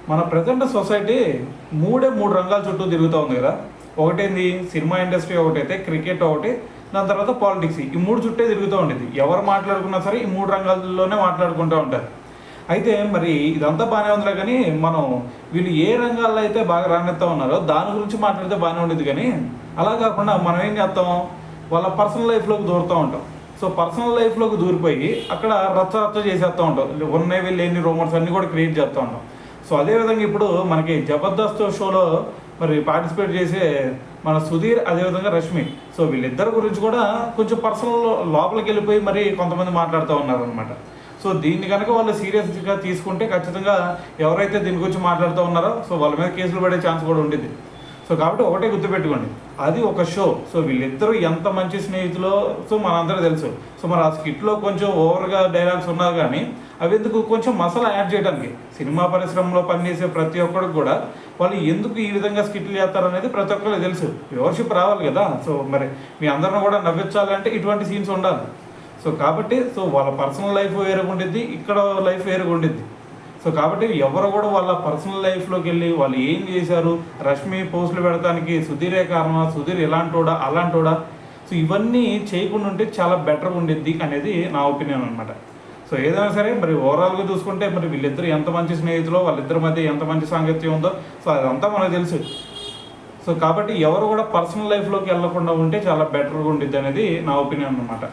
మన present society మూడు రంగాల చుట్టూ తిరుగుతూ ఉంది కదా. ఒకటేంది సినిమా ఇండస్ట్రీ, ఒకటైతే క్రికెట్, ఒకటి దాని తర్వాత పాలిటిక్స్. ఈ మూడు చుట్టే తిరుగుతూ ఉండేది. ఎవరు మాట్లాడుకున్నా సరే ఈ మూడు రంగాల్లోనే మాట్లాడుకుంటూ ఉంటారు. అయితే మరి ఇదంతా బాగానే ఉందిలే, కానీ మనం వీళ్ళు ఏ రంగాల్లో అయితే బాగా రాణిస్తూ ఉన్నారో దాని గురించి మాట్లాడితే బాగానే ఉండేది. కానీ అలా కాకుండా మనం ఏం చేస్తాం, వాళ్ళ పర్సనల్ లైఫ్లోకి దూరుతూ ఉంటాం. సో పర్సనల్ లైఫ్లోకి దూరిపోయి అక్కడ రచ్చ చేసేస్తూ ఉంటాం. ఉన్నవి లేని రూమర్స్ అన్నీ కూడా క్రియేట్ చేస్తూ ఉంటాం. సో అదేవిధంగా ఇప్పుడు మనకి జబర్దస్త్ షోలో మరి పార్టిసిపేట్ చేసే మన సుధీర్, అదేవిధంగా రష్మి, సో వీళ్ళిద్దరి గురించి కూడా కొంచెం పర్సనల్ లోపలికి వెళ్ళిపోయి మరి కొంతమంది మాట్లాడుతూ ఉన్నారనమాట. సో దీన్ని కనుక వాళ్ళు సీరియస్గా తీసుకుంటే ఖచ్చితంగా ఎవరైతే దీని గురించి మాట్లాడుతూ ఉన్నారో సో వాళ్ళ మీద కేసులు పడే ఛాన్స్ కూడా ఉండేది. సో కాబట్టి ఒకటే గుర్తుపెట్టుకోండి, అది ఒక షో. సో వీళ్ళిద్దరూ ఎంత మంచి స్నేహితులో సో మనందరూ తెలుసు. సో మరి ఆ స్కిట్లో కొంచెం ఓవర్గా డైలాగ్స్ ఉన్నారు, కానీ అవి ఎందుకు కొంచెం మసాలా యాడ్ చేయడానికి. సినిమా పరిశ్రమలో పనిచేసే ప్రతి ఒక్కరికి కూడా వాళ్ళు ఎందుకు ఈ విధంగా స్కిట్లు చేస్తారనేది ప్రతి ఒక్కరికి తెలుసు. వ్యూవర్షిప్ రావాలి కదా. సో మరి మీ అందరిని కూడా నవ్వించాలంటే ఇటువంటి సీన్స్ ఉండాలి. సో కాబట్టి సో వాళ్ళ పర్సనల్ లైఫ్ వేరుగా ఉండిద్ది, ఇక్కడ లైఫ్ వేరుగా ఉండిద్ది. సో కాబట్టి ఎవరు కూడా వాళ్ళ పర్సనల్ లైఫ్లోకి వెళ్ళి వాళ్ళు ఏం చేశారు, రష్మి పోస్టులు పెడతానికి సుధీరే కారణమా, సుధీర్ ఇలాంటోడా అలాంటోడా, సో ఇవన్నీ చేయకుండా ఉంటే చాలా బెటర్గా ఉండిద్ది అనేది నా ఒపీనియన్ అనమాట. సో ఏదైనా సరే మరి ఓవరాల్గా చూసుకుంటే మరి వీళ్ళిద్దరు ఎంత మంచి స్నేహితులో, వాళ్ళిద్దరి మధ్య ఎంత మంచి సాంగత్యం ఉందో సో అదంతా మనకు తెలుసు. సో కాబట్టి ఎవరు కూడా పర్సనల్ లైఫ్లోకి వెళ్ళకుండా ఉంటే చాలా బెటర్గా ఉండిద్ది అనేది నా ఒపీనియన్ అనమాట.